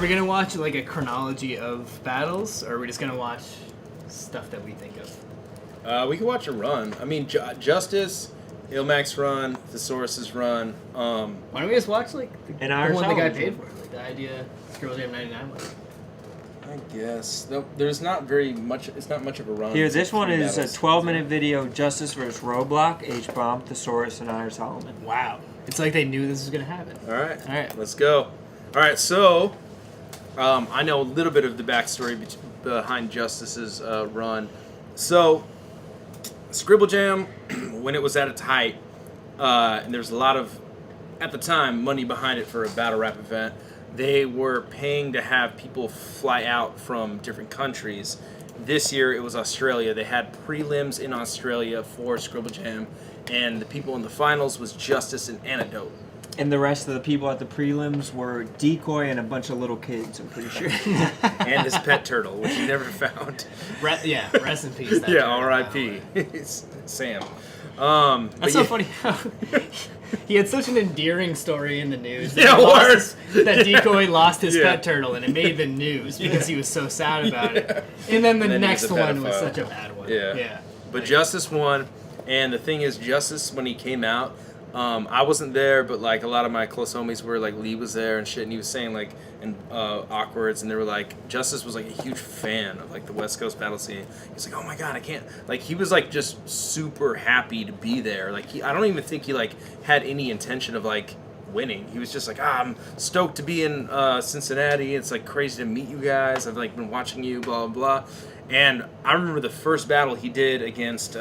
we gonna watch like a chronology of battles, or are we just gonna watch stuff that we think of? We can watch a run. I mean, Justice, Ilmac's run, Thesaurus's run. Why don't we just watch like the one the guy paid for? Like the idea Scribble Jam 99 was. I guess there's not very much. It's not much of a run. Here, this one is a 12-minute video: Justice versus Roadblock, H-Bomb, Thesaurus, and Iron Solomon. Wow, it's like they knew this was gonna happen. All right, let's go. All right, so I know a little bit of the backstory behind Justice's run. So, Scribble Jam, when it was at its height, and there's a lot of, at the time, money behind it for a battle rap event. They were paying to have people fly out from different countries. This year it was Australia. They had prelims in Australia for Scribble Jam, and the people in the finals was Justice and Antidote. And the rest of the people at the prelims were Decoy and a bunch of little kids, I'm pretty sure. And his pet turtle, which he never found. Rest in peace. Yeah, R.I.P. Sam. That's so funny how he had such an endearing story in the news. Yeah, worse. That Decoy lost his pet turtle, and it made the news because he was so sad about it. And then the next one was such a bad one. Yeah. But Justice won, and the thing is, Justice, when he came out, I wasn't there, but like a lot of my close homies were, like Lee was there and shit, and he was saying like in Awkwards, and they were like, Justice was like a huge fan of like the West Coast battle scene. He's like, oh my god, I can't, like he was like just super happy to be there. Like I don't even think he like had any intention of like winning. He was just like, I'm stoked to be in Cincinnati. It's like crazy to meet you guys. I've like been watching you, blah blah blah. And I remember the first battle he did against.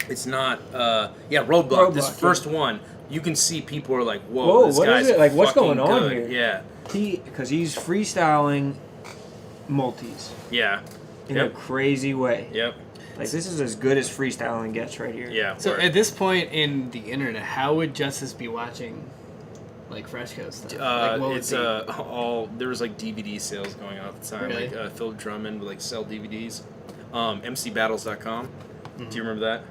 Roadblock. This first one, you can see people are like, whoa this what guy's is it? Like, what's going on good. here? Yeah. Because he's freestyling multis. Yeah. In a crazy way. Yep. Like, this is as good as freestyling gets right here. Yeah. So at this point in the internet, how would Justice be watching like Fresh Coast stuff? Like, it's all there was like DVD sales going on at the time. Really? Like Phil Drummond would like sell DVDs. MCBattles.com. Mm-hmm. Do you remember that?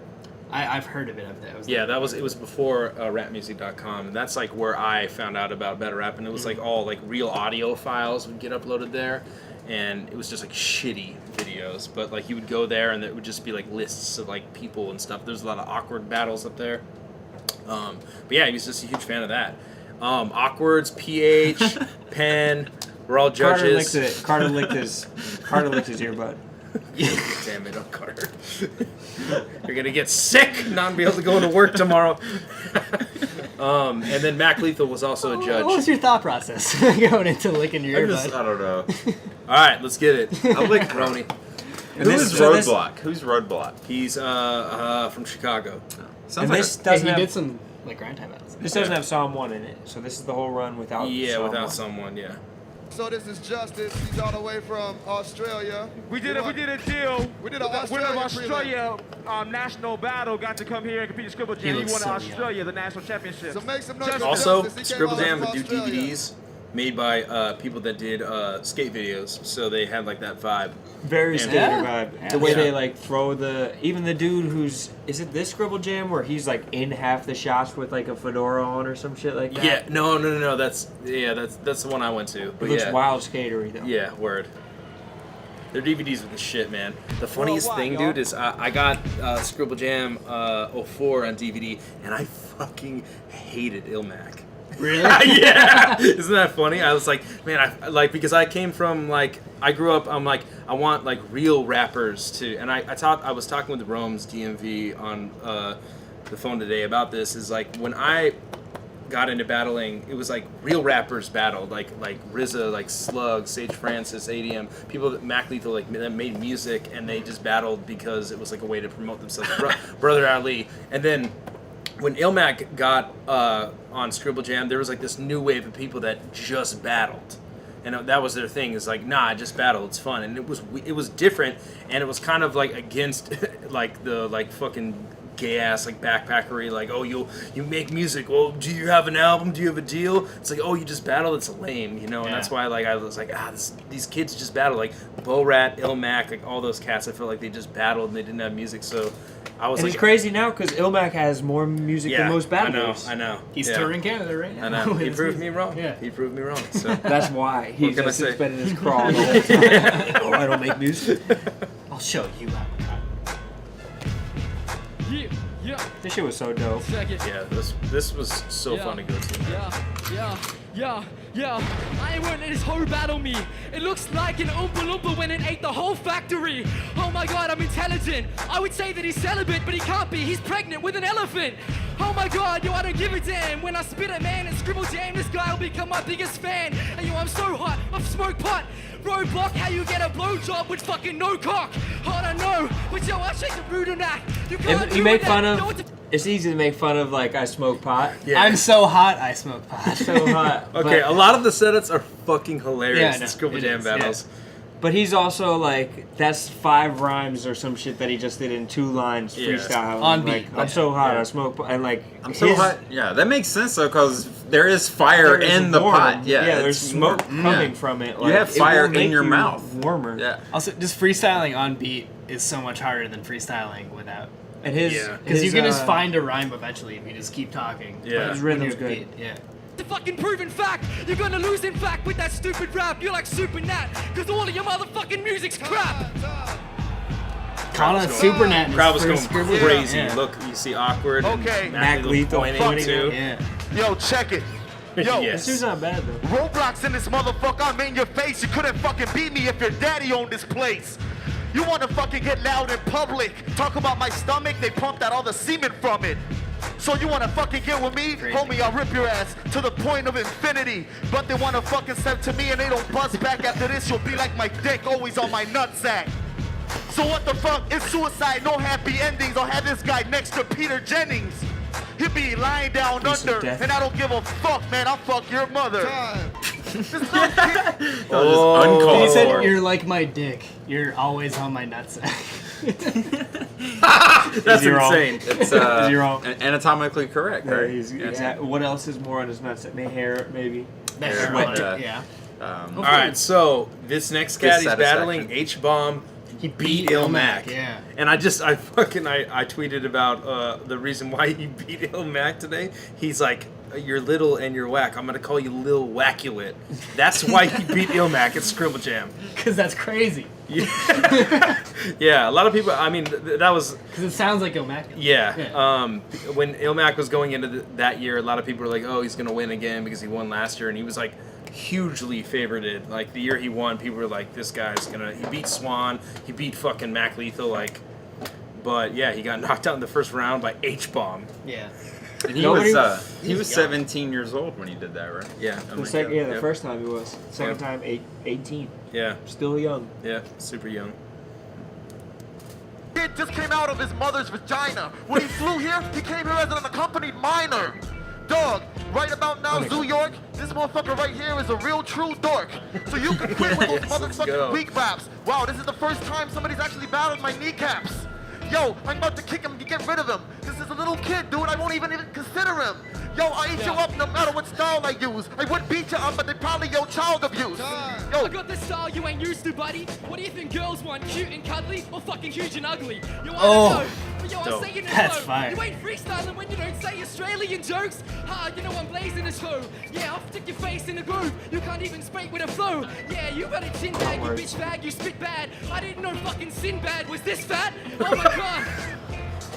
I've heard of it. It was before rapmusic.com. That's like where I found out about battle rap, and it was like all like real audio files would get uploaded there, and it was just like shitty videos. But like you would go there, and it would just be like lists of like people and stuff. There's a lot of awkward battles up there. But yeah, he was just a huge fan of that. Awkwards, PH, Penn, we're all judges. Carter licked his earbud. Damn it, Carter. You're going to get sick, not be able to go to work tomorrow. And then Mac Lethal was also a judge. What was your thought process going into licking your earbud? I don't know. All right, let's get it. I'll lick Rone. Who's Roadblock? Who's Roadblock? He's from Chicago. And this doesn't he did some like grind time battles. This doesn't have Psalm 1 in it, so this is the whole run without without someone, yeah. So this is Justice. He's all the way from Australia. We did a deal. We did a winner of Australia national battle got to come here and compete in Scribble Jam. He won Australia the national championship. So make some noise. Also, Scribble Jam would do DVDs made by people that did skate videos, so they had like that vibe. Very skater vibe. The way they like throw even the dude who's, is it this Scribble Jam where he's like in half the shots with like a fedora on or some shit like that? Yeah, no. That's the one I went to. But it looks wild skatery though. Yeah, word. Their DVDs are the shit, man. The funniest thing, dude, is I got Scribble Jam 04 on DVD, and I fucking hated Ilmac. Really? Yeah. Isn't that funny? I was like, man, because I came from like, I grew up, I'm like, I want like real rappers to, and I was talking with Rome's DMV on the phone today about this, is like when I got into battling, it was like real rappers battled, like RZA, like Slug, Sage Francis, ADM, people that Mac Lethal like that made music, and they just battled because it was like a way to promote themselves. Brother Ali, and then when Ilmac got on Scribble Jam, there was like this new wave of people that just battled, and that was their thing. Is like, nah, I just battle. It's fun, and it was different, and it was kind of like against like the like fucking gay ass like backpackery. Like, oh, you make music. Well, do you have an album? Do you have a deal? It's like, oh, you just battle. It's lame, you know. And that's why like I was like, these kids just battle. Like Bo Rat, Ilmac, like all those cats. I felt like they just battled and they didn't have music, so. I was And like, it's crazy now because Ilmac has more music than most battlers. I know. He's touring Canada right now. I know. He with proved his me music. wrong. Yeah. He proved me wrong. So That's why he's can I just say? spending his crawl the whole time. Oh, I don't make music. I'll show you how. Yeah. This shit was so dope. Check it. yeah, this was so fun to go to. Yeah. I won't let this hoe battle me. It looks like an Oompa Loompa when it ate the whole factory. Oh my god, I'm intelligent. I would say that he's celibate, but he can't be. He's pregnant with an elephant. Oh my god, yo, I don't give a damn. When I spit it, man, and Scribble Jam, this guy will become my biggest fan. And yo, I'm so hot, I've smoked pot. Roadblock, how you get a blowjob with fucking no cock? I don't know, but yo, I shake the root on that. You can't You do make that. fun Yo, of. what the- It's easy to make fun of like I smoke pot. Yeah. I'm so hot, I smoke pot. So hot. Okay, a lot of the setups are fucking hilarious. Yeah, I know. The Scribble It Jam is, battles. But he's also like, that's 5 rhymes or some shit that he just did in 2 lines Yeah. freestyle. On like, beat. I'm so hot, Yeah. I smoke pot. And like, I'm so hot. Yeah, that makes sense though, because there is fire there is in the warm. pot. Yeah, there's it's smoke more- coming yeah. from it. You have it fire will make in your you mouth. warmer. Yeah. Also, just freestyling on beat is so much harder than freestyling without. And his, Yeah. Because you can just uh, find a rhyme eventually if you just keep talking. Yeah. But His rhythm's when you good. have beat, Yeah. The fucking proven fact, you're gonna lose in fact with that stupid rap. You're like Super Nat, cause all of your motherfucking music's crap. Calling it Super Nat. Crowd was going Scribble. crazy. Yeah. Look, you see awkward. Okay. Mac Lethal pointing pointing too. Yeah. Yo, check it. Yo, Yes. This dude's not bad though. Roblox in this motherfucker, I'm in your face. You couldn't fucking beat me if your daddy owned this place. You wanna fucking get loud in public. Talk about my stomach, they pumped out all the semen from it. So you wanna fucking get with me? Crazy. Homie, I'll rip your ass to the point of infinity. But they wanna fucking step to me and they don't buzz back after this. You'll be like my dick, always on my nutsack. So what the fuck? It's suicide, no happy endings. I'll have this guy next to Peter Jennings. He'll be lying down Piece of under, death. and I don't give a fuck, man. I'll fuck your mother. This little kid, Oh, uncalled He said, for. "You're like my dick. You're always on my nutsack." That's he wrong? insane. It's Is he wrong? anatomically correct, Yeah, right? he's, Yeah. what else is more on his nuts? May hair, maybe. That Yeah. hair on it, Yeah. yeah. All right, so this next cat he's satisfaction. battling H-Bomb. He beat Ilmac. Yeah. And I tweeted about the reason why he beat Ilmac today. He's like, you're little and you're whack. I'm gonna call you Lil Wackulate. That's why he beat Ilmac at Scribble Jam. Because that's crazy. Yeah, a lot of people. I mean, that was Because it sounds like immaculate. yeah. Yeah. When Ilmac was going into that year, a lot of people were like, "Oh, he's gonna win again because he won last year," and he was like hugely favorited. Like the year he won, people were like, "This guy's gonna." He beat Swan. He beat fucking Mac Lethal. Like, but yeah, he got knocked out in the first round by H-Bomb. Yeah. And he Nobody- was young. 17 years old when he did that, right? Yeah. The first time he was. Second Yeah. time, 18. Yeah. Still young. Yeah. Super young. kid just came out of his mother's vagina. When he flew here, he came here as an unaccompanied minor. Dog, right about now, New York, this motherfucker right here is a real true dork. So you can quit with those Yes, let's go. motherfucking weak raps. Wow, this is the first time somebody's actually battled my kneecaps. Yo, I'm about to kick him to get rid of him. This is a little kid, dude. I won't even consider him. Yo, I eat you up no matter what style I use. I would beat you up, but they probably child abuse. I Yo, got the style you ain't used to, buddy. What do you think girls want? Cute and cuddly or fucking huge and ugly? You wanna Oh, know? But yo, I'm dope. saying it That's low. fire. You ain't freestyling when you don't say Australian jokes. Ha, you know I'm blazing this hoe. Yeah, I'll stick your face in the groove. You can't even speak with a flow. Yeah, you got a chin bag, you bitch bag, you spit bad. I didn't know fucking Sinbad was this fat. Oh my god.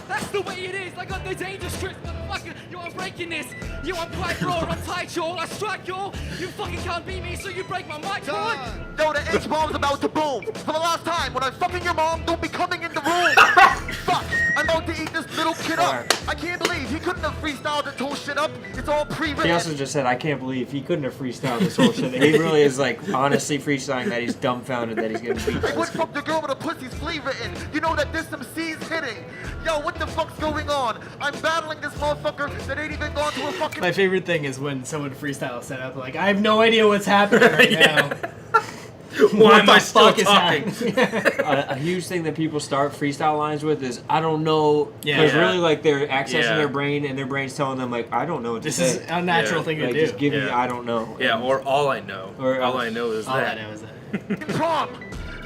That's the way it is. I got the dangerous tricks, motherfucker. Yo, I'm breaking this. Yo, I'm quite raw. I'm tight, y'all. I strike y'all. You fucking can't beat me, so you break my mic, boy. yo, the H-bomb's about to boom. For the last time, when I'm fucking your mom, don't be coming in the room. Fuck, I'm about to eat this little kid up. I can't believe he couldn't have freestyled this whole shit up. It's all pre-written. He also just said, I can't believe he couldn't have freestyled this whole shit. He really is like honestly freestyling that he's dumbfounded that he's getting beat. I would fuck the girl with a pussy's flea written. You know that there's some C's hitting. Yo, what the fuck's going on? I'm battling this motherfucker that ain't even gone to a fucking... My favorite thing is when someone freestyle set up, like, I have no idea what's happening right now. Why am the I still fuck is talking? happening? A huge thing that people start freestyle lines with is I don't know, Yeah. because Yeah. really like they're accessing Yeah. their brain and their brain's telling them like I don't know what to This say. is a natural Yeah. thing Like to do. just give me Yeah. I don't know. Yeah, or all I know. Or all I know is All that. I know is that. prom.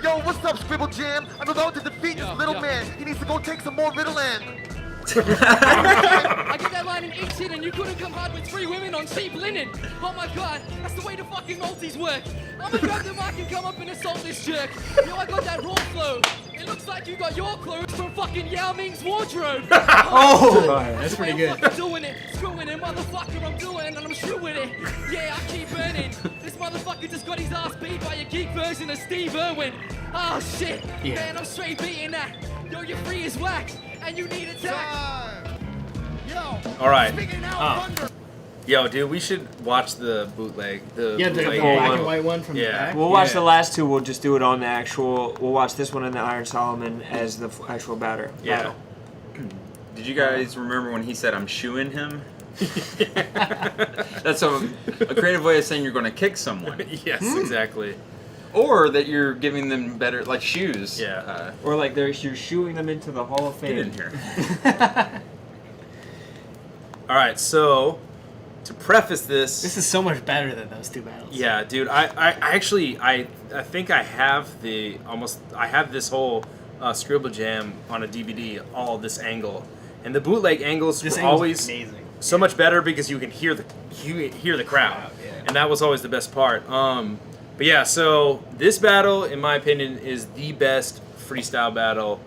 Yo, what's up, Scribble Jam? I'm about to defeat this little man. He needs to go take some more Ritalin. I get that line in each hit, and you couldn't come hard with 3 women on cheap linen. Oh my god, that's the way the fucking multis work. I'ma grab the mic and come up and assault this jerk. Yo, I got that raw flow. It looks like you got your clothes from fucking Yao Ming's wardrobe. That's pretty good. I'm fucking doing it, screwing it, motherfucker, I'm doing it, and I'm screwing it. Yeah, I keep burning. This motherfucker just got his ass beat by a geek version of Steve Irwin. Oh shit, man, I'm straight beating that. Yo, you're free as wax, and you need attack. All right. Speaking out thunder. Yo, dude, we should watch the bootleg. The Yeah, the bootleg black one. and white one from the back. We'll watch the last 2. We'll just do it on the actual. We'll watch this one in the Iron Solomon as the actual battle. Yeah. Did you guys remember when he said, "I'm shooing him"? That's a creative way of saying you're going to kick someone, Yes, exactly. or that you're giving them better, like shoes. Yeah. Or like you're shooing them into the Hall of Fame. Get in here. All right, so to preface this, This is so much better than those 2 battles. yeah, dude, I actually I think I have this whole Scribble Jam on a DVD, all this angle, and the bootleg angles This were angle's always amazing. so much better because you can hear the crowd, and that was always the best part. But yeah, so this battle, in my opinion, is the best freestyle battle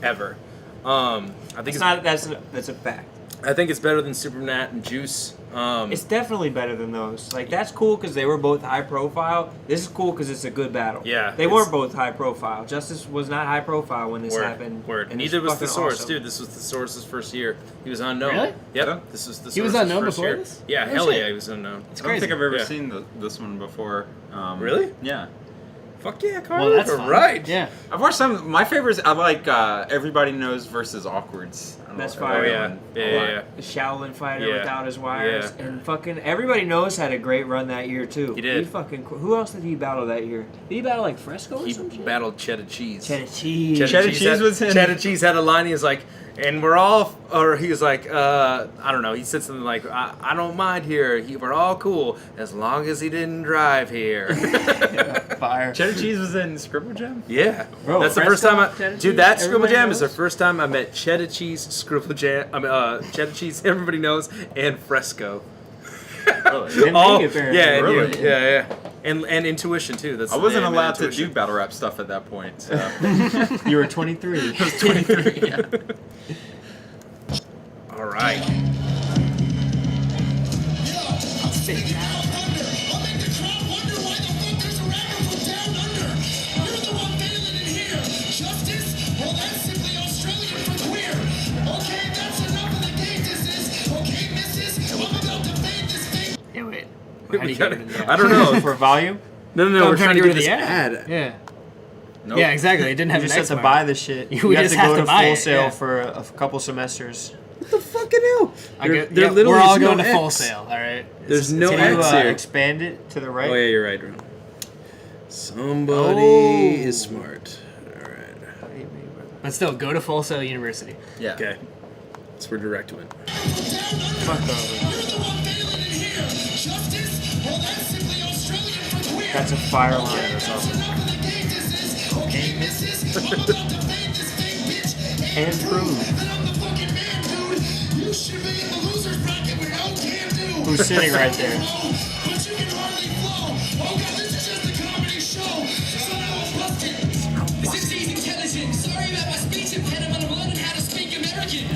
ever. I think It's not. That's a fact. I think it's better than Supernat and Juice. It's definitely better than those. Like, that's cool because they were both high profile. This is cool because it's a good battle. Yeah, They weren't both high profile. Justice was not high profile when this happened. Word. And Neither it's was the fucking Source, awesome. dude. This was the Source's first year. He was unknown. Really? Yep. This was the He was Source's unknown first before year. this? Yeah, Oh, hell shit. yeah, he was unknown. It's I don't think crazy. I've ever Yeah. seen this one before. Really? Yeah. Fuck yeah, Carl. Well, that's You're fun. right. Yeah. I've watched some. My favorites. I like Everybody Knows versus Awkwards. I don't That's know. fire. Oh yeah. Yeah. The Shaolin fighter Yeah. without his wires, Yeah. and fucking everybody knows had a great run that year too. He did. Who else did he battle that year? Did he battle like Fresco or He some shit? battled Cheddar Cheese. Cheddar Cheese. Cheddar Cheese was in- Cheddar Cheese had a line. He was like, and we're all, or he was like, I don't know. He said something like, I don't mind here. We're all cool as long as he didn't drive here. Fire. Cheddar Cheese was in Scribble Jam. Yeah, Bro, that's the Fresco, first time Cheddar dude. Cheese, That Scribble everybody Jam is the knows? first time I met Cheddar Cheese, Scribble Jam. Cheddar Cheese. Everybody knows, and Fresco. And Oh, me, apparently. yeah, and Really? you. Yeah, and Intuition too. That's I the wasn't name, allowed to Intuition. do battle rap stuff at that point. So. You were 23. I was 23. Yeah. All right. Yeah, wait. How do you get rid of the ad? I don't know. For volume? No, No, we're I'm trying to get rid of this ad. ad. Yeah. Nope. Yeah, exactly. It didn't You have just an have to X buy mark. the shit. We You have just to have go to to buy Full it, Sail yeah. for a couple semesters. What the fucking hell? Yeah, literally we're all is no going to Full X. Sail, all right? There's no Can you X here. expand it to the right? Oh yeah, you're right, Rone. Somebody is smart. All right. But still, go to Full Sail University. Yeah. Okay. So we're direct to it. Fuck over. That's a fire line. Yeah, that's awesome. And true. Who's sitting right there?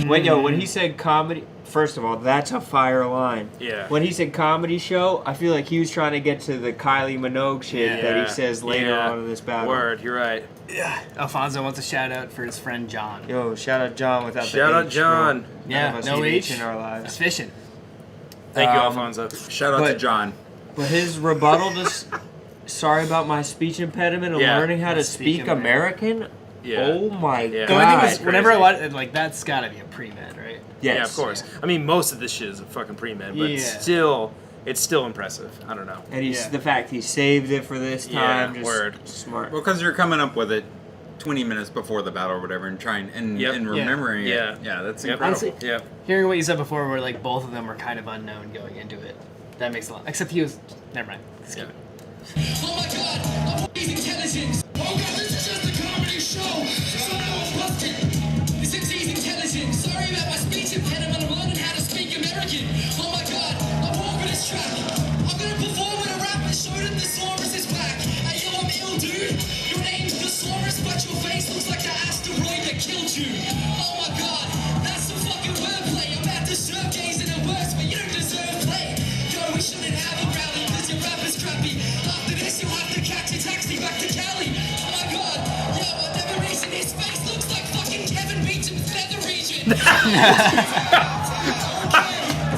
Wait, yo, when he said comedy, first of all, that's a fire line. Yeah. When he said comedy show, I feel like he was trying to get to the Kylie Minogue shit that he says later on in this battle. Word, you're right. Alfonso wants a shout out for his friend John. Yo, shout out John without Shout the out H, John. bro. Yeah, None of us no need H. in our He's lives. fishing. Thank you, Um, Alfonso. Shout out to But- John. But his rebuttal to sorry about my speech impediment and Yeah. learning how to speak American. Yeah. Oh my Yeah. The only thing god. is, whenever I watch it, like, that's gotta be a pre-med, right? Yes. Yeah, of course. I mean, most of this shit is a fucking pre-med, but Yeah. still, it's still impressive. I don't know. And he's Yeah. the fact he saved it for this time. Yeah, Just word. smart. Well, because you're coming up with it 20 minutes before the battle or whatever, and trying and Yep. remembering Yeah. it. Yeah, that's Yep. incredible. Honestly, Yeah. hearing what you said before, where like both of them were kind of unknown going into it, that makes a lot. Except he was. Never mind. Yeah. Oh my god, I'm intelligence. Oh god, this is just a comedy show. So I was busted. This MC's intelligent. Sorry about my speech impediment. I'm learning how to speak American. Oh my god, I'm walking this track. I'm gonna perform with a rap and show that the saurus is back. Hey yo, I'm ill, dude. Your name's the saurus, but your face looks like the asteroid that killed you. Oh my god, that's some fucking wordplay. I'm about to serve gays in a worse, but you don't deserve play. Yo, we shouldn't have a rally, cause your rap is crappy. After this, you'll have to catch a taxi back to Cali. Oh my god, yo, I've never reason his face looks like fucking Kevin Beecham's nether region.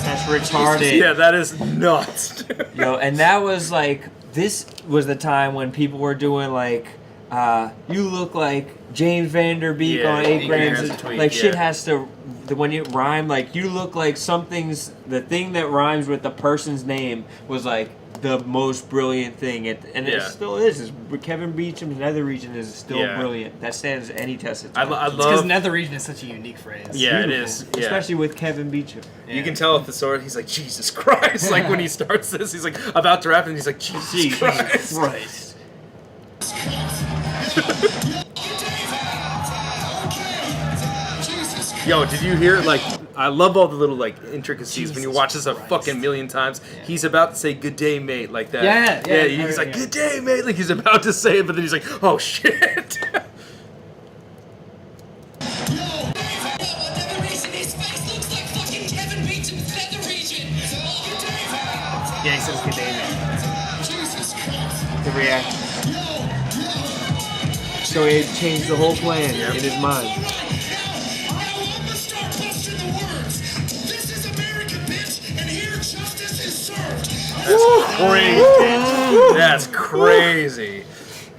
That's retarded. Yeah, that is nuts. Yo, and that was like, this was the time when people were doing like, you look like James Vanderbeek Yeah, on 8 grams. grams a tweet, Like shit yeah. has to, when you rhyme, like you look like something's, the thing that rhymes with the person's name was like the most brilliant thing. And it Yeah. still is. Kevin Beecham's nether region is still Yeah. brilliant. That stands any test of I time. Because love. nether region is such a unique phrase. Yeah, it Beautiful. is. Yeah. Especially with Kevin Beecham. You can tell if the sword. He's like Jesus Christ. Like when he starts this, he's like about to rap, and he's like Jesus Christ. Christ. Yo, did you hear? Like, I love all the little like intricacies when you Jesus watch this a Christ. fucking million times. He's about to say "Good day, mate" like that. Yeah, He's like yeah. "Good day, mate," like he's about to say it, but then he's like, "Oh shit." Yeah, he says good day, man. The reaction. So he changed the whole plan in his mind. That's crazy.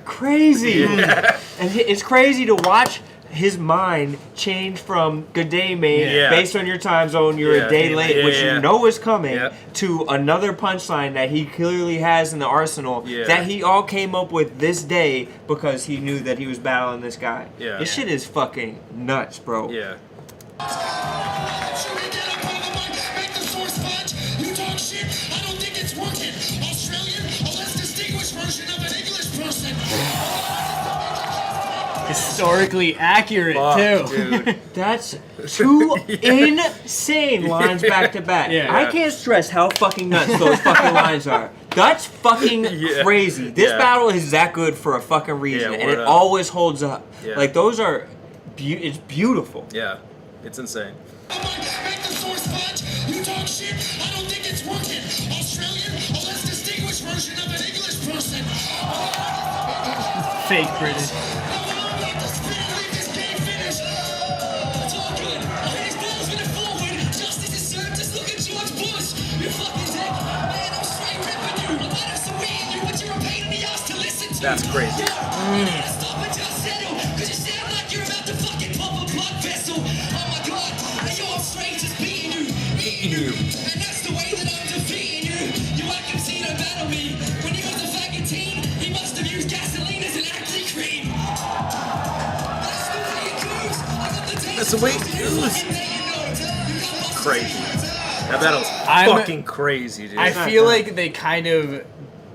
Crazy. Yeah. And it's crazy to watch his mind change from "good day, mate," Yeah. based on your time zone, you're Yeah. a day late, Yeah, which yeah. you know is coming, Yeah. to another punchline that he clearly has in the arsenal Yeah. that he all came up with this day because he knew that he was battling this guy. Yeah. This shit is fucking nuts, bro. Yeah. Historically accurate, Fuck, too. dude. That's two insane lines back to back. Yeah. I can't stress how fucking nuts those fucking lines are. That's fucking Yeah. crazy. This Yeah. battle is that good for a fucking reason, Yeah, and word it up. always holds up. Yeah. Like those are, it's beautiful. Yeah. It's insane. Fake British. That's crazy. You. And that's the way that I'm defeating you. You act concede and battle me. When he was a faggot teen, he must have used gasoline as an acne cream. That's the way it goes. I got the taste. That's the way it goes. Crazy. That battle's I'm- fucking crazy, dude. I feel like they kind of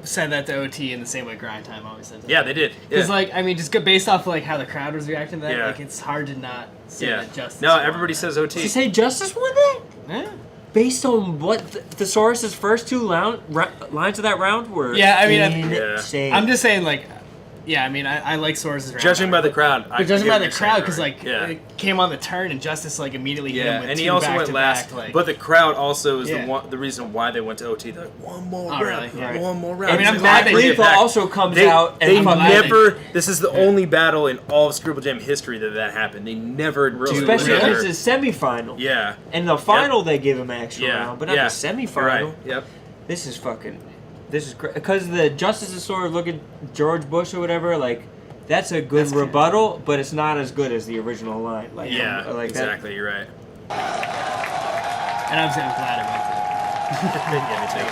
said that to OT in the same way Grind Time always says it. Yeah, they did. Because, Yeah. like, I mean, just based off like how the crowd was reacting to that, Yeah. like, it's hard to not say Yeah. that Justice. No, won everybody that. says Did OT. you say Justice won that? Yeah. Based on what Thesaurus' first two lines of that round were. Yeah, I mean, insane. I'm just saying, like, yeah, I mean, I like Source's round. Judging by the crowd. I But judging get by what the you're crowd, saying, because Rory. like Yeah. it came on the turn and Justice like immediately hit him Yeah, with and two he also went back-to-back, last. like, But the crowd also is Yeah. the reason why they went to OT. They're like, one more Oh, round, really? Yeah. one more round. I mean, I'm It's glad like, they bring did it Lethal back. also comes They, out and they I'm glad never. This is the only battle in all of Scribble Jam history that happened. They never do especially when another. it's a semifinal. Yeah. In the final, they give him an extra Yeah. round, but not yeah. the semifinal. You're right. Yep. This is fucking. This is crazy. Because the Justice's sort of look at George Bush or whatever, like, that's a good That's good. rebuttal, but it's not as good as the original line. Like, Yeah. like Exactly. You're right. and I'm glad I went to Yeah, me too.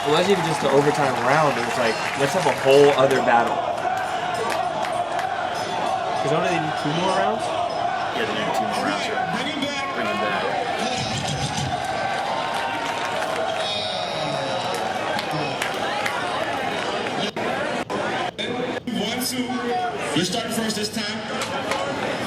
It wasn't even just the overtime round. It was like, let's have a whole other battle. Because don't they need 2 more rounds? Yeah, they need 2 more rounds. Right? Bring him back. You start first this time.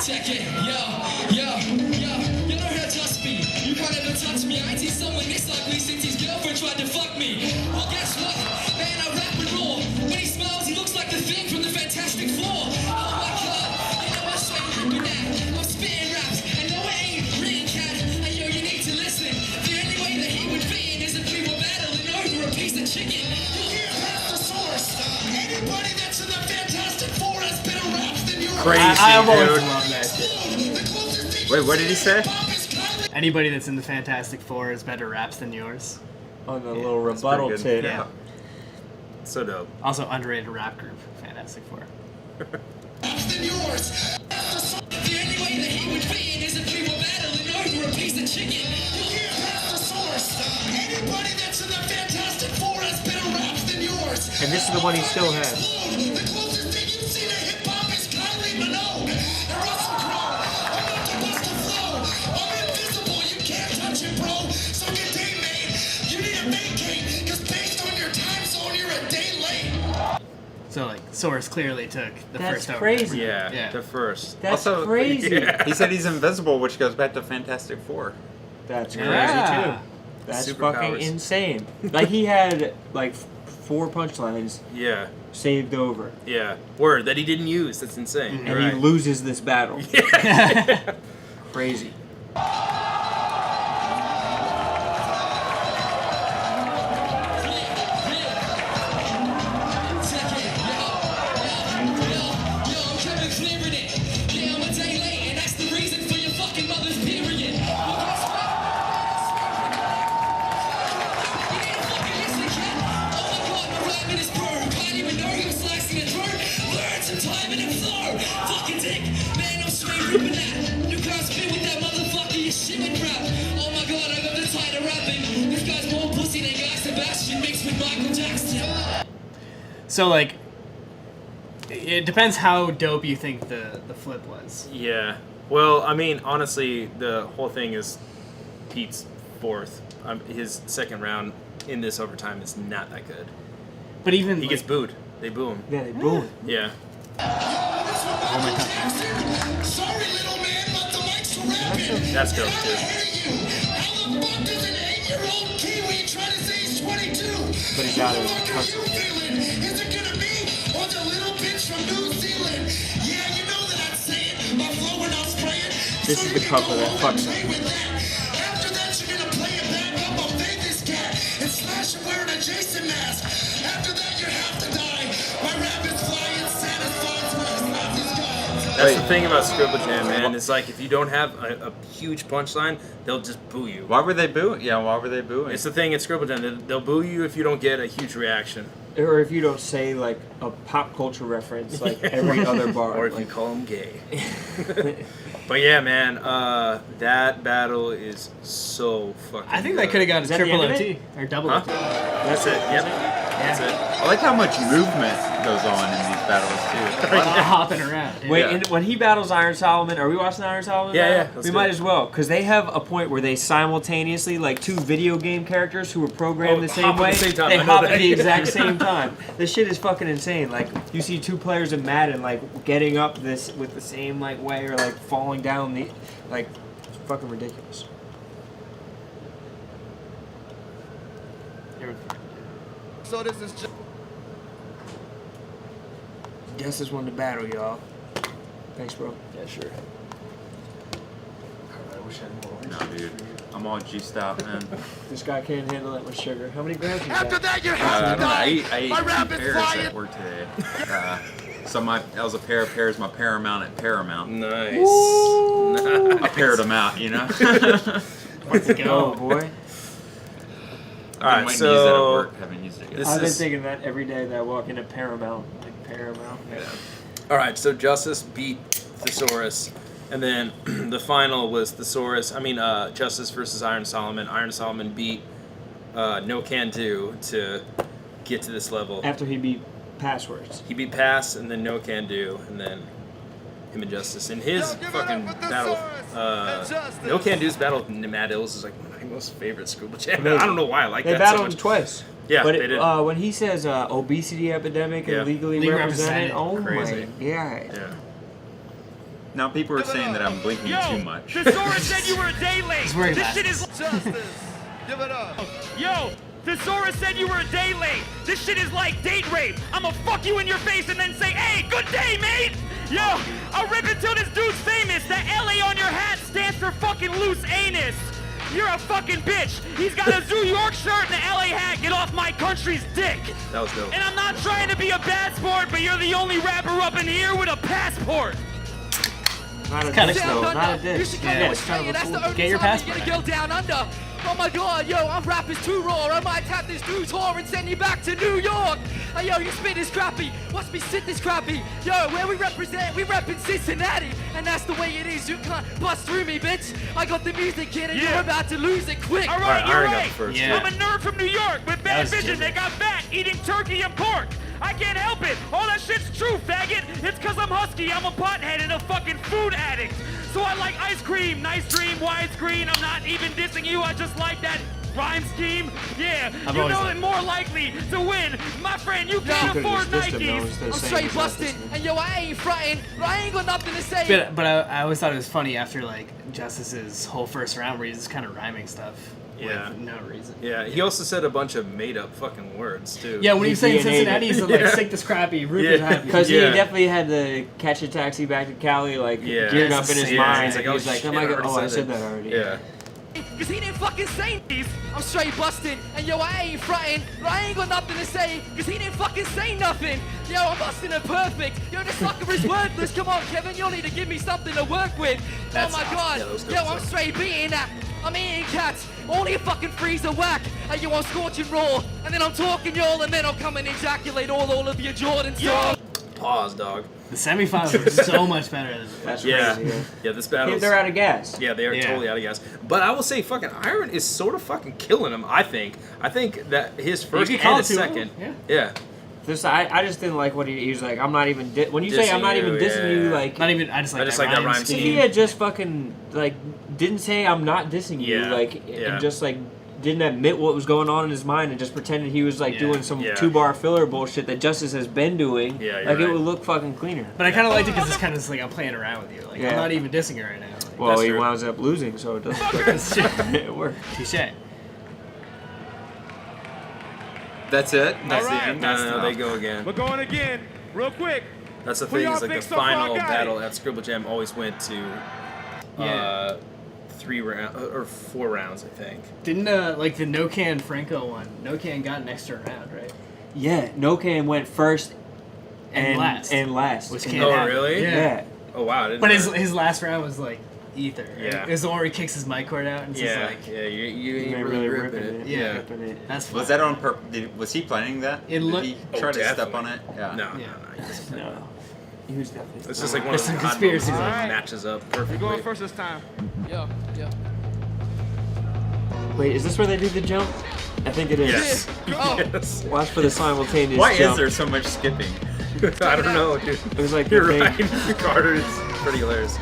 Check it, you don't have to touch me. You can't ever touch me. I ain't seen someone this ugly since his girlfriend tried to fuck me. Well, guess what? Man, I rap and roar. When he smiles, he looks like the thing from the Fantastic Four. Oh my god, you know I straight with that. I'm spitting raps, and no, it ain't written, cat. And yo, you need to listen. The only way that he would be in is if we were battling over a piece of chicken. You'll hear past the source. Anybody that's in the Fantastic Four has better raps than yours. Crazy, I've always dude. loved that shit. Wait, what did he say? Anybody that's in the Fantastic Four has better raps than yours. On the little that's rebuttal pretty tape. good. Yeah. So dope. Also underrated rap group, Fantastic Four. Than yours. The only way that he would be in is if we were battling over a piece of chicken. You'll hear past the source. Anybody that's in the Fantastic Four has better raps than yours. And this is the one he still has. The closest thing you've seen to hip hop is Kylie Minogue. And Russell Crowe. I'm not the best to flow. I'm invisible. You can't touch it, bro. So get day made. You need to vacate. Because based on your time zone, you're a day late. So like Source clearly took the That's first over. crazy. Yeah, Yeah. the first. That's Also, crazy. Yeah. He said he's invisible, which goes back to Fantastic Four. That's crazy Yeah. too. That's Superpowers. fucking insane. Like he had like 4 punchlines Yeah, saved over, yeah. Word that he didn't use. That's insane. and You're he right. loses this battle. Crazy. So like, it depends how dope you think the flip was. Yeah. Well, I mean, honestly, the whole thing is Pete's fourth. His second round in this overtime is not that good. But even He like, gets booed. They boo him. Yeah, they boom. Yeah. Sorry, little man, but the mic's rapping. That's dope, How too. the fuck does an 8-year-old Kiwi try to say he's 22? But he got it. What the fuck are you feeling? Is it gonna be or the little bitch from New Zealand? Yeah, you know that I'd say it. My flow when I'm spraying. This is the cover that fucks Play with that. After that, you're gonna play it back up on Vegas cat and slash him wearing a Jason mask. After that, you have to die. My rap is flying, satisfies when it's not his God. That's the thing about Scribble Jam, man. It's like if you don't have a huge punchline, they'll just boo you. Why were they booing? Yeah, why were they booing? It's the thing at Scribble Jam. They'll boo you if you don't get a huge reaction. Or if you don't say like a pop culture reference like every other bar. Or if you like, call them gay. But yeah, man, that battle is so fucking I think good. that could have gone Is to that the triple end of OT or double Huh? OT. That's it. Yep. That's it. I like how much movement goes on in these battles too. A lot of hopping around. dude. Wait, Yeah. and when he battles Iron Solomon, are we watching Iron Solomon? Yeah, battle? yeah, let's We do might it. as well, because they have a point where they simultaneously, like 2 video game characters who were programmed Oh, the same hop at way, the same time. they I know hop that. at the exact same time. This shit is fucking insane. Like, you see 2 players in Madden, like, getting up this with the same, like, way, or, like, falling down the, like, it's fucking ridiculous. So this is just Justice won the battle, y'all. Thanks, bro. Yeah, sure. No, dude. I'm all juiced out, man. This guy can't handle that much sugar. How many grams you after got? that you I have to don't know. I die. ate My 2 rap is pears flying. at work today. So that was a pair of pears, my Paramount at Paramount. Nice. I paired them out, you know? Let's Oh, go. boy. All right, I might use that at so work. Haven't used it yet. this I've been is- thinking that every day that I walk into Paramount. Like, Paramount. Yeah. all right. So Justice beat Thesaurus, and then the final was Thesaurus. I mean, Justice versus Iron Solomon. Iron Solomon beat No Can Do to get to this level. After he beat Passwords. He beat Pass, and then No Can Do, and then him and Justice. In his Yo, give it fucking up for battle, Thesaurus and Justice. No Can Do's battle with Mad Ills is like one of my most favorite Scribble Jam. I don't know why I like they that so battled much. him twice. Yeah, but they did. When he says obesity epidemic and legally represented, oh Crazy. my god. Yeah. Now people are saying that I'm blinking too much. The Saurus said you were a day late. He's wearing This glasses. shit is Justice. Give it up. Yo, the Saurus said you were a day late. This shit is like date rape. I'ma fuck you in your face and then say, hey, good day, mate. Yo, I'll rip until this dude's famous. That LA on your hat stands for fucking loose anus. You're a fucking bitch. He's got a New York shirt and an LA hat. Get off my country's dick. That was dope. And I'm not trying to be a bad sport, but you're the only rapper up in here with a passport. Not a kinda diss slow. though, not a You diss. should come Yeah, to it's kind Australia. of a That's cool- the only get your time passport you're gonna go down under. Oh my god, yo, our rap is too raw. I might tap this dude's whore and send you back to New York. Hey, yo, your spit is crappy. Watch me sit this crappy. Yo, where we represent, we rep in Cincinnati. And that's the way it is. You can't bust through me, bitch. I got the music, kid, and Yeah. you're about to lose it quick. All Alright, right, you're Iron got right. the first. Yeah. I'm a nerd from New York with That bad was vision. good. They got fat eating turkey and pork. I can't help it. All that shit's true, faggot. It's cause I'm husky. I'm a pothead and a fucking food addict. So I like ice cream, nice dream, widescreen. I'm not even dissing you. I just like that rhyme scheme. Yeah, I've you always know liked it more likely to win. My friend, you can't Could've afford just dissed him, though, Nikes. instead of I'm saying straight he's not busting. listening. And yo, I ain't fronting, but I ain't got nothing to say. But I always thought it was funny after like Justice's whole first round where he's just kind of rhyming stuff. Yeah. With no reason. Yeah, he also said a bunch of made-up fucking words too. Yeah, when he was saying DNA'd Cincinnati, it. he's like, Yeah. sick this crappy, Rupert Yeah. happy. Because Yeah. he definitely had to catch a taxi back to Cali, like Yeah. geared up in his Yeah. mind. He's like, and oh, he's like, shit, oh my I god, already oh, I said said it. that already. Yeah. Cause he didn't fucking say these. I'm straight busting, and yo, I ain't fronting, but I ain't got nothing to say, cause he didn't fucking say nothing. Yo, I'm busting it perfect. Yo, this sucker is worthless. Come on, Kevin, you'll need to give me something to work with. That's oh my awesome. god. Yeah, that was good Yo, I'm stuff. straight beating that. I'm eating cats. All your fucking freeze are whack. And you on scorching raw. And then I'm talking y'all, and then I'll come and ejaculate all of your Jordan songs. Pause, dog. The semifinals were so much better than the That's Yeah. crazy. Yeah, this battle. They're out of gas. Yeah, they are Yeah. totally out of gas. But I will say, fucking Iron is sort of fucking killing him. I think that his first could and call his it 2-0, second. yeah. Yeah. This, I just didn't like what he was like. I'm not even when you say I'm Dissing not even you, dissing you, yeah. like Not even, I just like that rhyme if scheme. he had just fucking like didn't say I'm not dissing you, Yeah. like Yeah. and just like didn't admit what was going on in his mind and just pretended he was like Yeah. doing some Yeah. 2-bar filler bullshit that Justice has been doing, Yeah, you're like it right. would look fucking cleaner. But I kind of liked it because it's kind of just like I'm playing around with you. Like Yeah. I'm not even dissing you right now. Like, Well, That's he true. winds up losing, so it doesn't. it worked. touche. That's it. That's All right. the end. No, they go again. We're going again, real quick. That's the Who thing. y'all Is like the think so far final got battle it? at Scribble Jam always went to Yeah. 3 rounds or 4 rounds, I think. Didn't like the No Can Franco one? No Can got an extra round, right? Yeah, Nokan went first And last. and last. Which And- can't Oh, happen. really? yeah. Oh wow! I didn't But know. his last round was like ether. Right? Yeah. It was the one where he kicks his mic cord out and Yeah, says like, yeah, you He ain't ain't really really ripping ripping it. it. Yeah. Ripping it. that's fine. Was that on purpose? Was he planning that? It Did looked- he Oh, try to step definitely. on it? Yeah. No, Yeah. no. It's No. He was definitely. It's just like one of There's some those odd conspiracies moments on that it. matches up We're perfectly. going first this time. Yeah, yeah. Wait, is this where they do the jump? I think it is. Yes. Oh, Yes. Watch for the simultaneous Why jump. is there so much skipping? I don't know, dude. It was like You're the right. thing. Carter is pretty hilarious.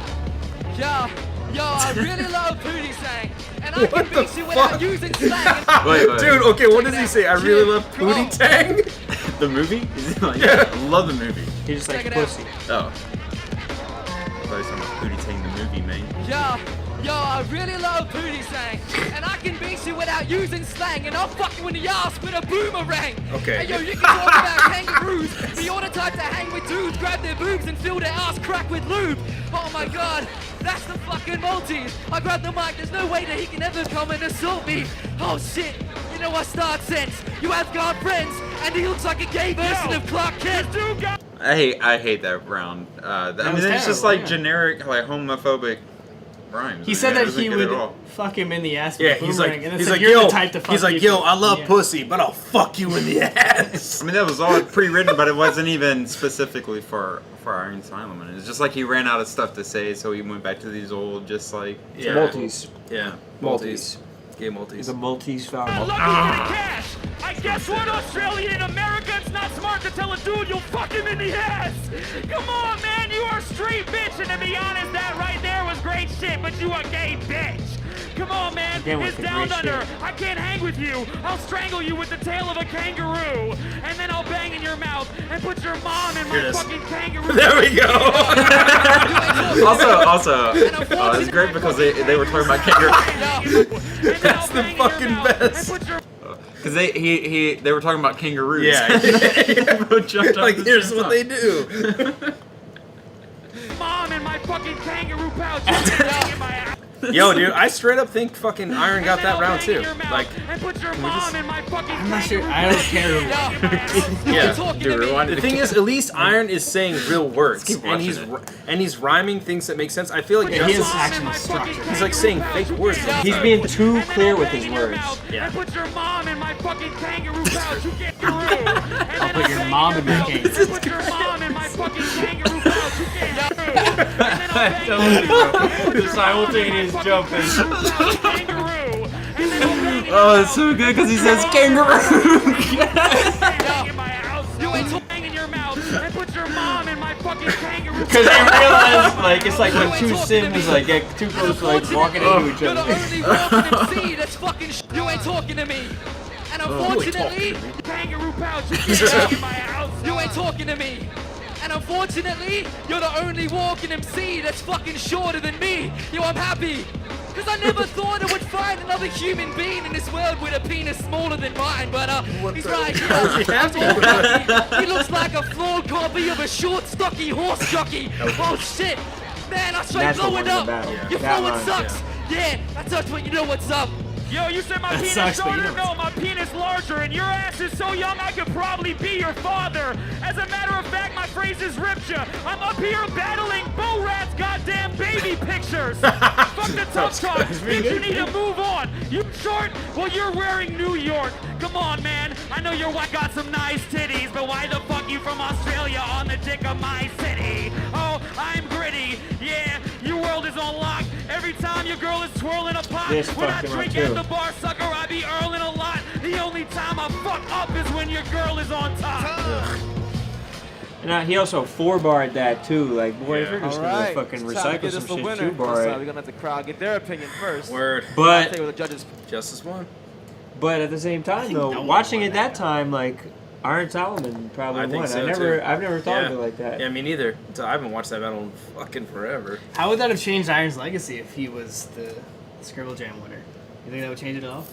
yeah. Yo, I really love Pootie sang. And I What can the beat you without fuck? using slang. Wait. Dude, okay, what does he say? I really love Come on. Pootie Tang? The movie? Is it like, Yeah. I love the movie. He just like Check it out. pussy. Oh. I thought he was talking about Pootie Tang the movie, man. Yo, I really love Pootie sang. And I can beat you without using slang. And I'll fuck you in the ass with a boomerang. Okay. Hey, yo, you can talk about kangaroos, but you're the type to hang with dudes, grab their boobs and fill their ass crack with lube. Oh my god, that's the fucking Maltese. I grab the mic, there's no way that he can ever come and assault me. Oh shit, you know I start sense. You have got friends, and he looks like a gay version of Clark Kent. I hate that round. I mean, was it's just terrible, like yeah. generic, like homophobic rhymes. He I said mean, it that doesn't he get it would all. fuck him in the ass with Yeah, a he's like, boomerang, and it's he's like, like, you're yo, the type to fuck he's like, people. yo, I love Yeah. pussy, but I'll fuck you in the ass. I mean, that was all pre-written, but it wasn't even specifically for Iron Simon. It's just like he ran out of stuff to say, so he went back to these old, just like Yeah. Maltese. Yeah, Maltese. Gay Maltese. He's a Maltese I Falcon. love you for the cash. I guess what, Australia in America, it's not smart to tell a dude you'll fuck him in the ass. Come on, man, you are a straight bitch, and to be honest, that right there was great shit, but you a gay bitch. Come on, man. Again with It's the down great under. shit. I can't hang with you. I'll strangle you with the tail of a kangaroo. And then I'll bang in your mouth and put your mom in Here it my is. fucking kangaroo. There we go. Also, it's great because they were talking about kangaroo. That's the fucking best. Because they were talking about kangaroos. Yeah. Both jumped up Like, at the here's same what time. they do. Mom in my fucking kangaroo pouch. In my ass. Yo, dude, I straight up think fucking Iron got that round too. Like, and put your mom in my fucking I'm not sure. I don't care. yeah. Dude, rewind The it. thing is, at least Iron is saying real words, keep and he's watching and he's rhyming things that make sense. I feel like Yeah, he has Justice, actual structure. he's like saying fake words. He's being too clear with his words. Yeah. And put your mom in my fucking kangaroo pouch. You kangaroo. I'll put your mom in your cage. Put your mom in my fucking kangaroo pouch. You kangaroo. And then I'll bang in your mouth. The simultaneous jumping. Kangaroo. And then I'll bang in Oh, it's so good because he says kangaroo. in my house. You ain't bang in your mouth. And put your mom in my fucking kangaroo. Because I realized, like, it's like when two Sims, like, get too close to, like, walking into each You're the other. only walking MC that's fucking you ain't talking to me. And unfortunately, Kangaroo pouch. You can't in my house. you ain't talking to me. And unfortunately, you're the only walking MC that's fucking shorter than me. Yo, I'm happy. Because I never thought I would find another human being in this world with a penis smaller than mine. But he's right here. I'm all happy. He looks like a flawed copy of a short, stocky horse jockey. Oh shit. Man, I straight That's the blow one it in the up. battle. Your That flowing line, sucks. Yeah, that's what you know what's up. Yo, you said my That penis sucks, but you shorter? know No, my penis larger, and your ass is so young I could probably be your father. As a matter of fact, my phrases ripped ya. I'm up here battling Bo Rat's goddamn baby pictures. Fuck the tough talk. Bitch, you need to move on. You short? Well, you're wearing New York. Come on, man. I know your wife got some nice titties, but why the fuck you from Australia on the dick of my city? Oh, I'm gritty. Yeah, your world is on lock. Every time your girl is twirling a pot, This when I fucked him up drink too. at the bar, sucker, I be earling a lot. The only time I fuck up is when your girl is on top. And he also 4-barred that too. Like, boy, if you're just Alright, gonna fucking it's time to recycle get some us the shit, winner. 2-bar We're it. gonna let the crowd get their opinion first. Word. I'll But tell you what the judges. Justice won. at the same time, though, no one watching won it that that time, like, Iron Solomon probably I think won. so, too. I've never thought Yeah. of it like that. Yeah, me neither. So I haven't watched that battle in fucking forever. How would that have changed Iron's legacy if he was the Scribble Jam winner? You think that would change it at all?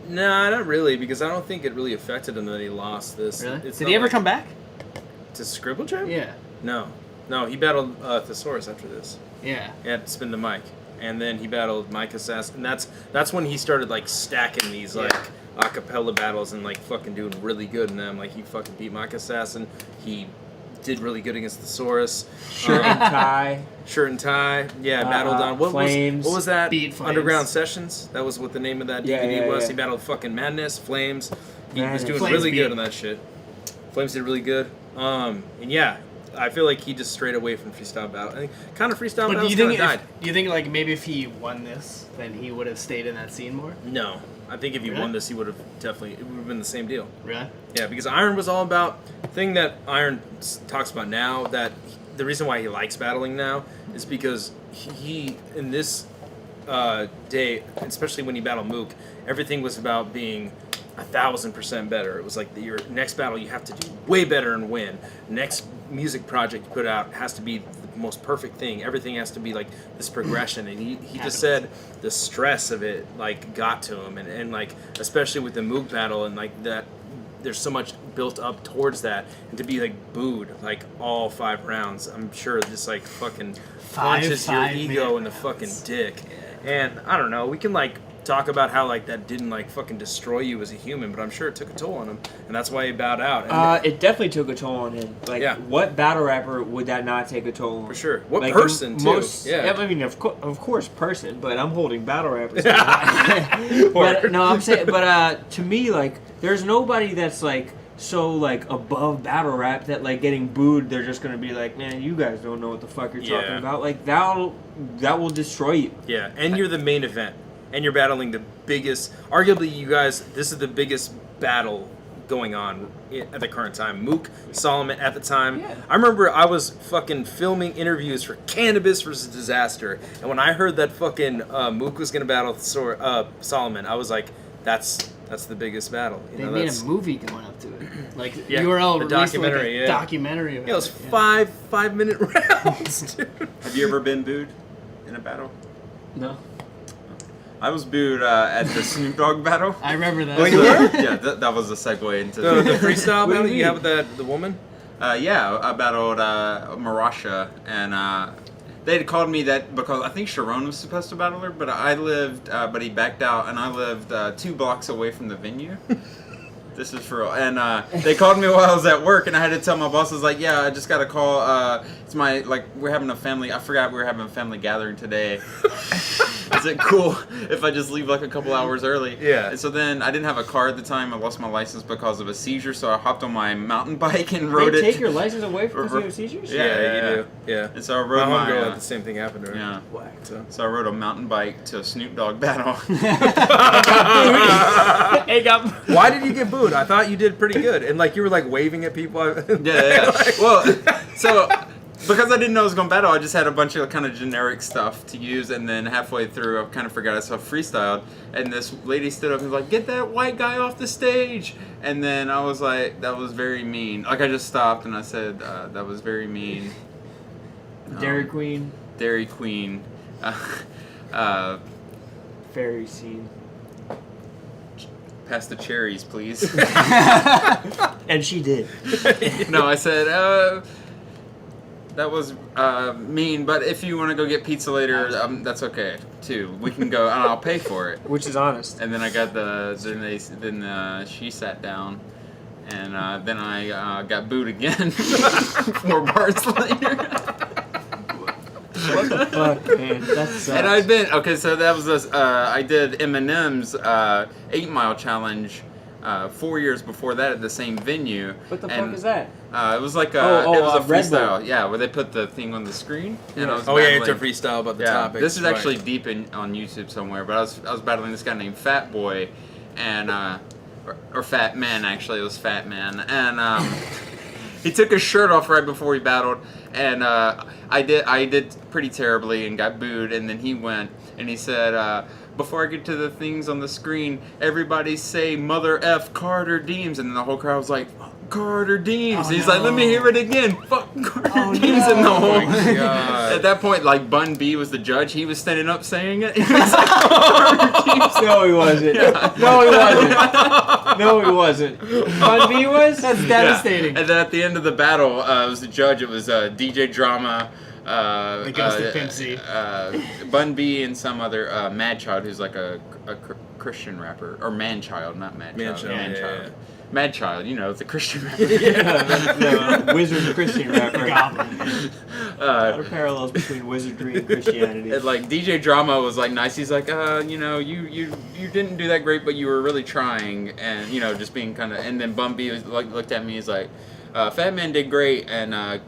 Nah, not really, because I don't think it really affected him that he lost this. Really? It's Did not he ever like- come back? to Scribble Jam? Yeah. No, he battled Thesaurus after this. Yeah. He had to spin the mic, and then he battled Mike Assassin. And that's when he started like stacking these like acapella battles and like fucking doing really good in them. Like he fucking beat Mike Assassin. He did really good against Thesaurus. Shirt and tie. Shirt and tie. Yeah, battled on Flames. what was that? Beat Flames. Underground Sessions. That was what the name of that Yeah, DVD yeah, was. yeah. He battled fucking Madness, Flames. He was Madness. doing Flames really beat good him. on that shit. Flames did really good. And yeah, I feel like he just strayed away from freestyle battle. I think kind of freestyle But do battles you kind think of died. you think like maybe if he won this, then he would have stayed in that scene more? No, I think if he Really? won this, he would have definitely. It would have been the same deal. Really? Yeah, because Iron was all about thing that Iron talks about now. That the reason why he likes battling now is because he in this day, especially when he battled Mook, everything was about being 1,000% better. It was like your next battle you have to do way better and win. Next music project you put out has to be the most perfect thing. Everything has to be like this progression. And he just said the stress of it like got to him, and like especially with the Mook battle and like that. There's so much built up towards that, and to be like booed like all 5 rounds, I'm sure just like fucking punches your 5 ego in the minute fucking rounds. dick. And I don't know, we can like talk about how like that didn't like fucking destroy you as a human, but I'm sure it took a toll on him, and that's why he bowed out. And It definitely took a toll on him. Like, Yeah. what battle rapper would that not take a toll on? for sure, what Like, person too? Yeah, I mean, of course, person, but I'm holding battle rappers. But no, I'm saying, but to me, like, there's nobody that's like so like above battle rap that like getting booed, they're just gonna be like, man, you guys don't know what the fuck you're talking Yeah. about. Like that will destroy you. Yeah, and you're the main event, and you're battling the biggest. Arguably, you guys, this is the biggest battle going on at the current time. Mook, Solomon at the time. Yeah. I remember I was fucking filming interviews for Cannabis vs. Disaster, and when I heard that fucking Mook was gonna battle Solomon, I was like, that's the biggest battle. They made a movie going up to it. Like Yeah, URL the released documentary, like a yeah. documentary about it was it. 5-minute rounds, dude. Have you ever been booed in a battle? No. I was booed at the Snoop Dogg battle. I remember that. Oh, you were? Yeah, that was a segue into The freestyle What do you battle you mean? have with the woman? Yeah, I battled Marasha, and they had called me that because I think Rone was supposed to battle her, but I lived, but he backed out, and I lived 2 blocks away from the venue. This is for real. And they called me while I was at work, and I had to tell my boss, I was like, yeah, I just got a call. It's my, like, we're having a family, I forgot we were having a family gathering today. Is it cool if I just leave like a couple hours early? Yeah. And so then I didn't have a car at the time. I lost my license because of a seizure, so I hopped on my mountain bike and rode They it. take your license away because you have seizures? Yeah. You do. Yeah. And so I rode My my, homegirl had the same thing happen to her. yeah. So. So I rode a mountain bike to a Snoop Dogg battle. Hey, got Why did you get booed? I thought you did pretty good, and like you were like waving at people. Yeah. Well, so because I didn't know I was going to battle, I just had a bunch of kind of generic stuff to use, and then halfway through, I kind of forgot I freestyled, and this lady stood up and was like, "Get that white guy off the stage!" And then I was like, "That was very mean." Like I just stopped and I said, "That was very mean." Dairy Queen. Dairy Queen. Fairy scene. Pass the cherries, please. And she did. No, I said, that was mean, but if you want to go get pizza later, that's okay, too. We can go, and I'll pay for it. Which is honest. And then I got then she sat down, and then I got booed again 4 bars later. What the fuck, man? That sucks. And I've been, okay, so that was I did Eminem's 8 Mile Challenge 4 years before that at the same venue. What the fuck is that? It was like a Red Bull. freestyle, yeah, where they put the thing on the screen. And I was Oh yeah, it's a battling- freestyle about the yeah, topic. this is actually deep on YouTube somewhere, but I was battling this guy named Fat Boy, and or Fat Man actually, it was Fat Man, and he took his shirt off right before we battled, and I did pretty terribly and got booed, and then he went and he said, before I get to the things on the screen, everybody say Mother F Carter Deems, and then the whole crowd was like, Carter Deems. He's like, let me hear it again. Fuck Carter Deems. And the whole at that point, like Bun B was the judge. He was standing up saying it. He was like, Carter Deems. No, he wasn't. Yeah. No, he wasn't. No, he wasn't. Bun B was? That's devastating. And then at the end of the battle, it was the judge. It was DJ Drama. The Ghost of Pimp C. Bun B and some other Mad Child, who's like a Christian rapper, or Man Child, not Mad Child. Man Child. Yeah. Mad Child, you know, the Christian rapper. The wizard Christian rapper. Goblin. What are parallels between wizardry and Christianity? And like DJ Drama was like nice. He's like, you know, you didn't do that great, but you were really trying, and you know, just being kind of. And then Bun B was like looked at me. He's like, Fat Man did great, and nah.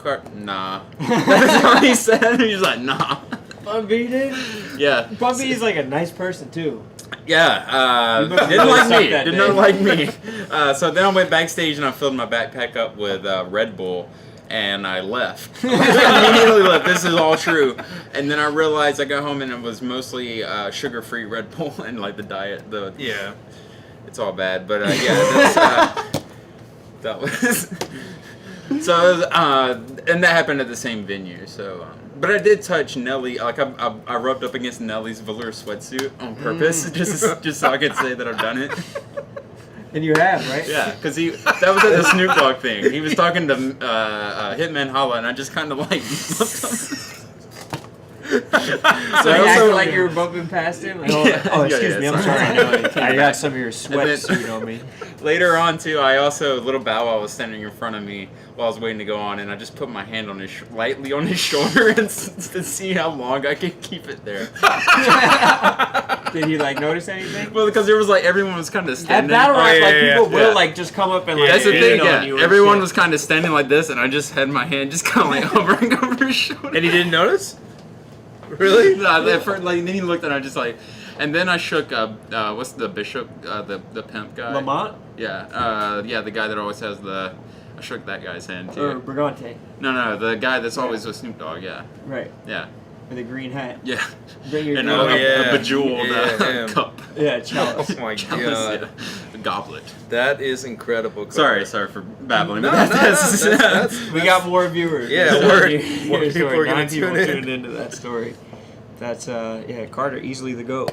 That's what he said. He's like, nah. Bun B did? Yeah. Bun B is like a nice person too. Yeah, You must didn't really like suck me. that Did day. not like me. So then I went backstage and I filled my backpack up with Red Bull, and I left. I immediately left. This is all true. And then I realized I got home and it was mostly sugar-free Red Bull and like the diet. Yeah. It's all bad, but yeah, that was. So it was, and that happened at the same venue. So. But I did touch Nelly, like I rubbed up against Nelly's velour sweatsuit on purpose, just so I could say that I've done it. And you have, right? Yeah, because that was at the Snoop Dogg thing. He was talking to Hitman Holla, and I just kind of like So you acted like you were bumping past him? Like, excuse me, I'm sorry. I got some of your sweatsuit on me. Later on, too, I also, Little Bow Wow was standing in front of me while I was waiting to go on, and I just put my hand on lightly on his shoulder to see how long I could keep it there. Did he like notice anything? Well, because there was like, everyone was kind of At standing. battle rap, like people will Yeah. like just come up and like. That's the thing, lean on yeah. you and Everyone shit. was kind of standing like this, and I just had my hand just kind of like hovering over his shoulder. And he didn't notice? Really? No, then he looked and I just like, And then I shook what's the bishop, the pimp guy? Lamont? Yeah, the guy that always has the. I shook that guy's hand too. Or Brigante. No, the guy that's always with Snoop Dogg. Yeah. Right. Yeah. With a green hat. Yeah. Bring your And green a bejeweled cup. Yeah, chalice. Oh my Chalice, god. yeah. The goblet. That is incredible. Sorry for babbling. No, but that's We got more viewers. Yeah, more people are gonna Nine people tune in. tuned into that story. That's Carter, easily the GOAT.